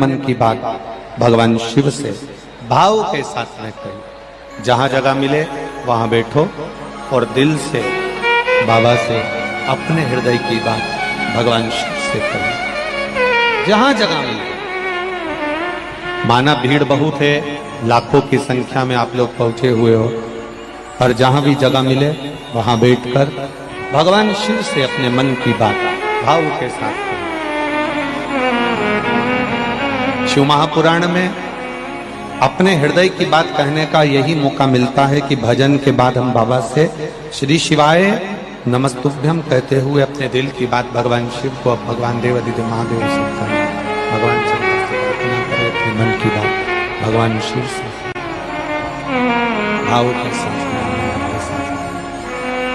मन की बात भगवान शिव से भाव के साथ में कही। जहां जगह मिले वहां बैठो और दिल से बाबा से अपने हृदय की बात भगवान शिव से कही। जहां जगह मिले, माना भीड़ बहुत है, लाखों की संख्या में आप लोग पहुंचे हुए हो, पर जहां भी जगह मिले वहां बैठकर भगवान शिव से अपने मन की बात भाव के साथ करें। शिव महापुराण में अपने हृदय की बात कहने का यही मौका मिलता है कि भजन के बाद हम बाबा से श्री शिवाय नमस्तुभ्यम कहते हुए अपने दिल की बात भगवान शिव को, भगवान देवादिदेव महादेव से करें। भगवान से प्रार्थना करें अपने मन की बात भगवान शिव से भाव के साथ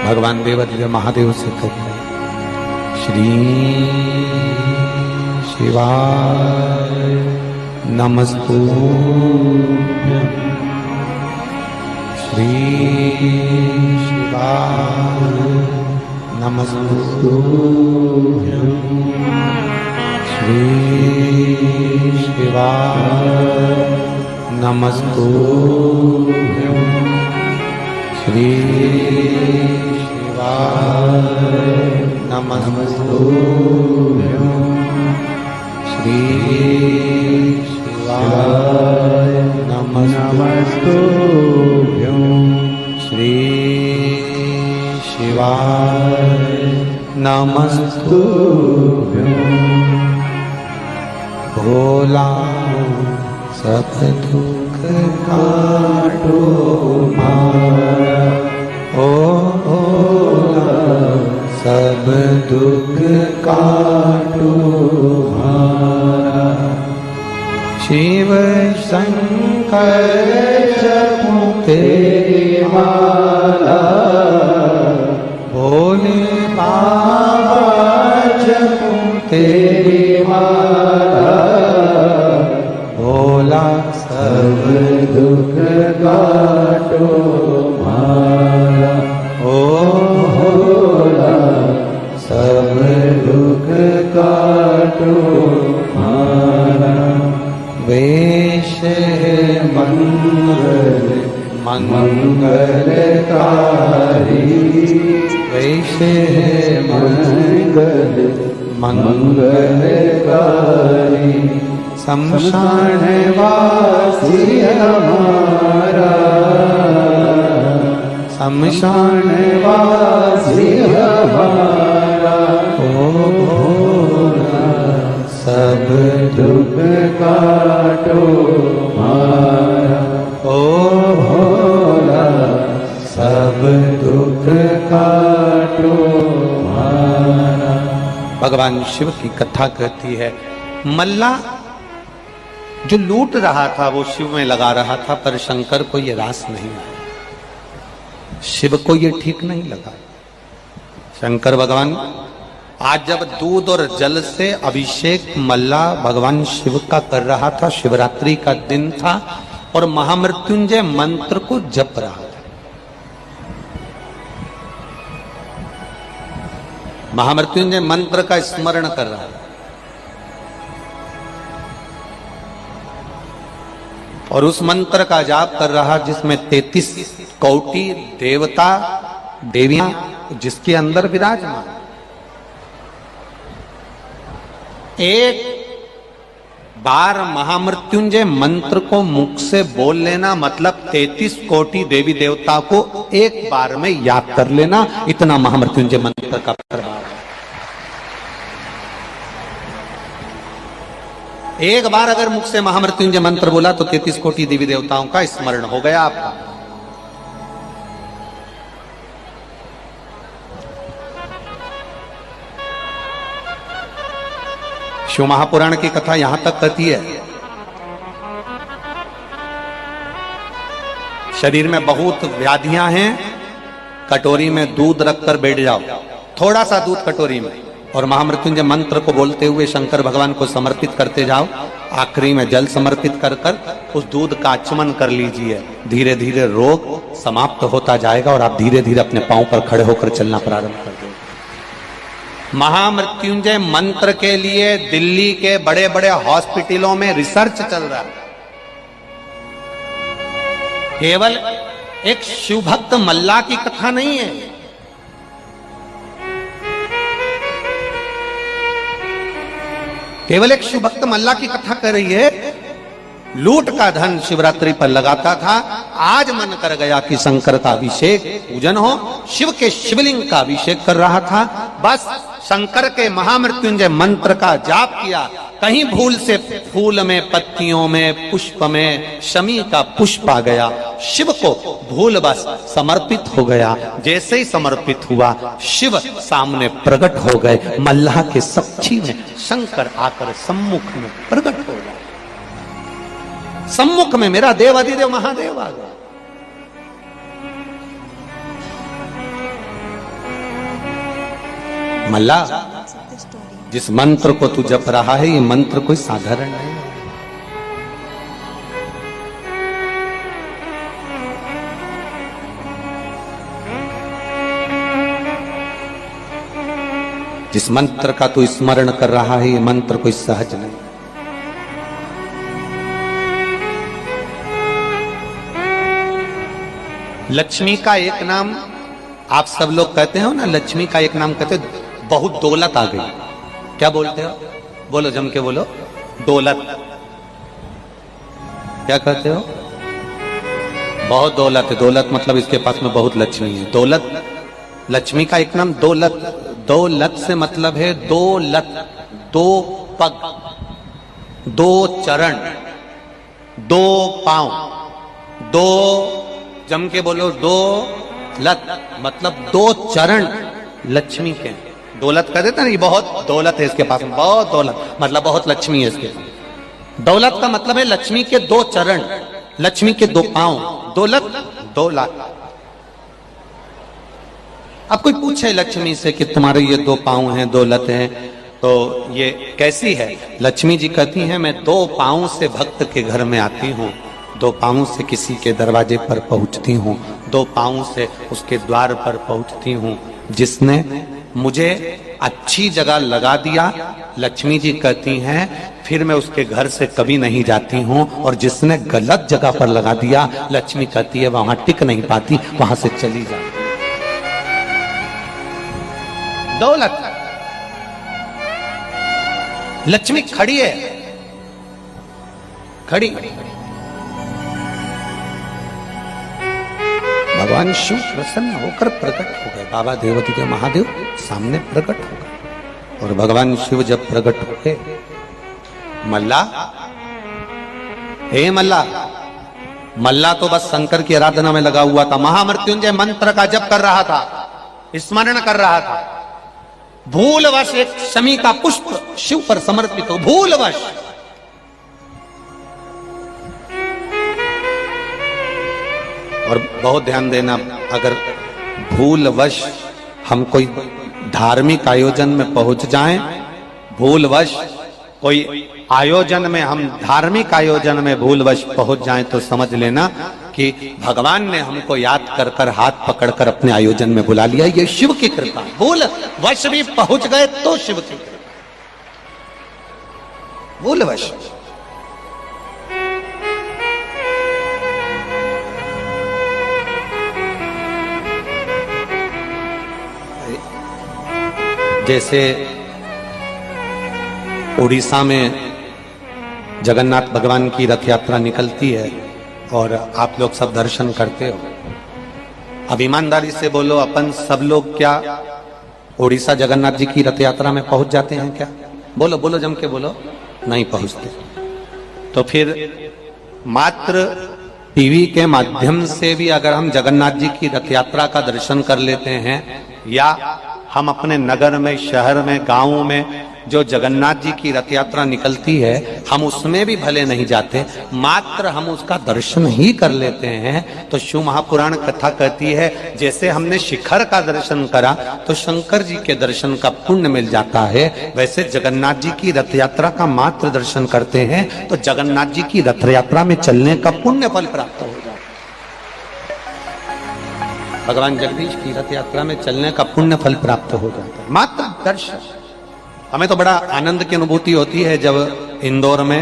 भगवान देवादिदेव महादेव से करें। श्री शिवाय नमस्तुभ्यं, श्री शिवाय नमस्तुभ्यं, श्री शिवाय नमस्तुभ्यं, श्री शिवाय नमस्तुभ्यं, श्री शिवाय नमस्तुभ्यं, श्री शिवाय नमस्तुभ्यं। भोला सब दुख काटो मारा, ओ भोला सब दुख काटो मारा। शिव शंकर जपो तेरी माला, भोले बाबा जपो तेरी माला। भोला सब दुख काटो मारा, ओ भोला सब दुख काटो मारा। वेश मंगल मंगलकारी, वेश मंगल मंगलकारी। शमशान वासी हमारा, शमशान वासी हमारा। ओ भोला सब दुख काटो मारा, ओ भोला सब दुख काटो मारा। भगवान शिव की कथा कहती है, मल्ला जो लूट रहा था वो शिव में लगा रहा था, पर शंकर को ये रास नहीं आया, शिव को ये ठीक नहीं लगा। शंकर भगवान आज जब दूध और जल से अभिषेक मल्ला भगवान शिव का कर रहा था, शिवरात्रि का दिन था, और महामृत्युंजय मंत्र को जप रहा था। महामृत्युंजय मंत्र का स्मरण कर रहा था, और उस मंत्र का जाप कर रहा जिसमें 33 कोटि देवता देवियां जिसके अंदर विराजमान। एक बार महामृत्युंजय मंत्र को मुख से बोल लेना मतलब 33 कोटि देवी देवता को एक बार में याद कर लेना, इतना महामृत्युंजय मंत्र का प्रभाव है। एक बार अगर मुख से महामृत्युंजय मंत्र बोला तो 33 कोटि देवी देवताओं का स्मरण हो गया आपका। शिव महापुराण की कथा यहां तक कहती है, शरीर में बहुत व्याधियां हैं, कटोरी में दूध रखकर बैठ जाओ, थोड़ा सा दूध कटोरी में, और महामृत्युंजय मंत्र को बोलते हुए शंकर भगवान को समर्पित करते जाओ। आखिरी में जल समर्पित कर कर उस दूध का आचमन कर लीजिए। धीरे धीरे रोग समाप्त होता जाएगा और आप धीरे धीरे अपने पांव पर खड़े होकर चलना प्रारंभ कर देंगे। महामृत्युंजय मंत्र के लिए दिल्ली के बड़े बड़े हॉस्पिटलों में रिसर्च चल रहा है। केवल एक शिवभक्त मल्ला की कथा नहीं है, केवल एक शिवभक्त मल्ला की कथा कर रही है। लूट का धन शिवरात्रि पर लगाता था, आज मन कर गया कि शंकर का अभिषेक पूजन हो, शिव के शिवलिंग का अभिषेक कर रहा था। बस शंकर के महामृत्युंजय मंत्र का जाप किया, कहीं भूल से फूल में, पत्तियों में, पुष्प में शमी का पुष्प आ गया, शिव को भूल बस समर्पित हो गया। जैसे ही समर्पित हुआ, शिव सामने प्रकट हो गए, मल्लाह के सक्षी में शंकर आकर सम्मुख में प्रकट हो गए। सम्मुख में मेरा देव अधिदेव महादेव आ गया। मल्ला, जिस मंत्र को तू जप रहा है, ये मंत्र कोई साधारण नहीं है। जिस मंत्र का तू स्मरण कर रहा है, ये मंत्र कोई सहज नहीं। लक्ष्मी का एक नाम आप सब लोग कहते हो ना, लक्ष्मी का एक नाम कहते हो, बहुत दौलत आ गई। क्या बोलते हो? बोलो, जम के बोलो। दौलत। क्या कहते हो? बहुत दौलत है। दौलत मतलब इसके पास में बहुत लक्ष्मी है। दौलत, लक्ष्मी का एक नाम दौलत। दौलत से मतलब है दो लत, दो पग, दो चरण, दो पांव, दो, जम के बोलो, दो लत मतलब दो चरण लक्ष्मी के। दौलत कह देता ना, ये बहुत दौलत है इसके पास में, बहुत दौलत मतलब बहुत लक्ष्मी है इसके पास। दौलत का मतलब है लक्ष्मी के दो चरण, लक्ष्मी के दो पांव, दौलत, दौलत। अब कोई पूछे लक्ष्मी से कि तुम्हारे ये दो पांव हैं, दौलत हैं, तो ये कैसी है? लक्ष्मी जी कहती हैं, मैं दो पांव से भक्त के घर में आती हूँ, दो पांव से किसी के दरवाजे पर पहुंचती हूँ, दो पांव से उसके द्वार पर पहुंचती हूँ। जिसने मुझे अच्छी जगह लगा दिया, लक्ष्मी जी कहती हैं, फिर मैं उसके घर से कभी नहीं जाती हूँ। और जिसने गलत जगह पर लगा दिया, लक्ष्मी कहती है वहां टिक नहीं पाती, वहां से चली जाती। दौलत, लक्ष्मी खड़ी है, खड़ी। भगवान शिव प्रसन्न होकर प्रकट हो गए। बाबा देवाधिदेव महादेव सामने प्रकट हो गए। और भगवान शिव जब प्रकट हो गए, मल्ला, हे मल्ला, मल्ला तो बस शंकर की आराधना में लगा हुआ था, महामृत्युंजय मंत्र का जप कर रहा था, स्मरण कर रहा था। भूलवश एक शमी का पुष्प शिव पर समर्पित हो, भूलवश। और बहुत ध्यान देना, अगर भूलवश हम कोई धार्मिक आयोजन में पहुंच जाएं, भूलवश कोई आयोजन में, हम धार्मिक आयोजन में भूलवश पहुंच जाएं, तो समझ लेना कि भगवान ने हमको याद कर कर हाथ पकड़कर अपने आयोजन में बुला लिया। ये शिव की कृपा। भूलवश भी पहुंच गए तो शिव की कृपा। भूलवश जैसे उड़ीसा में जगन्नाथ भगवान की रथ यात्रा निकलती है और आप लोग सब दर्शन करते हो। अब ईमानदारी से बोलो, अपन सब लोग क्या उड़ीसा जगन्नाथ जी की रथ यात्रा में पहुंच जाते हैं क्या? बोलो बोलो, जम के बोलो। नहीं पहुंचते। तो फिर मात्र टीवी के माध्यम से भी अगर हम जगन्नाथ जी की रथ यात्रा का दर्शन कर लेते हैं, या हम अपने नगर में, शहर में, गांवों में जो जगन्नाथ जी की रथ यात्रा निकलती है, हम उसमें भी भले नहीं जाते, मात्र हम उसका दर्शन ही कर लेते हैं, तो शिव महापुराण कथा कहती है, जैसे हमने शिखर का दर्शन करा तो शंकर जी के दर्शन का पुण्य मिल जाता है, वैसे जगन्नाथ जी की रथ यात्रा का मात्र दर्शन करते हैं तो जगन्नाथ जी की रथ यात्रा में चलने का पुण्य फल प्राप्त हो जाता है। भगवान जगदीश की रथ यात्रा में चलने का पुण्य फल प्राप्त हो जाता है, मात्र दर्शन। हमें तो बड़ा आनंद की अनुभूति होती है जब इंदौर में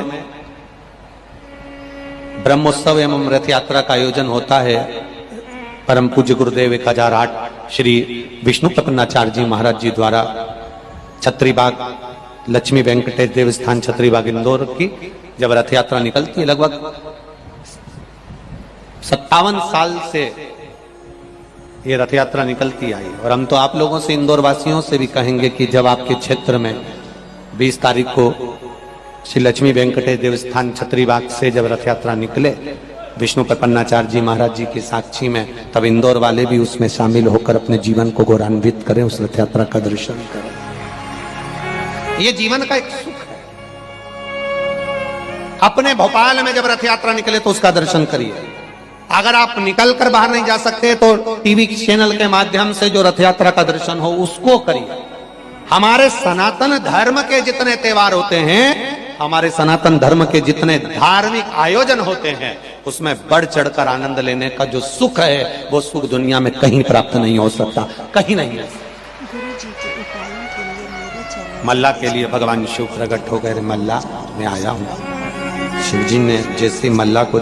ब्रह्मोत्सव एवं रथ यात्रा का आयोजन होता है। परम पूज्य गुरुदेव 1008 श्री विष्णु प्रपन्नाचार्य जी महाराज जी द्वारा छत्रीबाग लक्ष्मी वेंकटेश देवस्थान छत्रीबाग इंदौर की जब रथ यात्रा निकलती है, लगभग 57 साल से ये रथ यात्रा निकलती आई। और हम तो आप लोगों से, इंदौर वासियों से भी कहेंगे कि जब आपके क्षेत्र में 20 तारीख को श्री लक्ष्मी वेंकटेश देवस्थान छत्रीबाग से जब रथ यात्रा निकले विष्णु प्रपन्नाचार्य जी महाराज जी की साक्षी में, तब इंदौर वाले भी उसमें शामिल होकर अपने जीवन को गौरवान्वित करें, उस रथ यात्रा का दर्शन करें। ये जीवन का एक सुख है। अपने भोपाल में जब रथ यात्रा निकले तो उसका दर्शन करिए। अगर आप निकल कर बाहर नहीं जा सकते तो टीवी चैनल के माध्यम से जो रथ यात्रा का दर्शन हो उसको करिए। हमारे सनातन धर्म के जितने त्योहार होते हैं, हमारे सनातन धर्म के जितने धार्मिक आयोजन होते हैं, उसमें बढ़ चढ़कर आनंद लेने का जो सुख है वो सुख दुनिया में कहीं प्राप्त नहीं हो सकता, कहीं नहीं है। मल्ला के लिए भगवान शिव प्रकट हो गए। मल्ला मैं आया हूं। शिव जी ने जैसे मल्ला को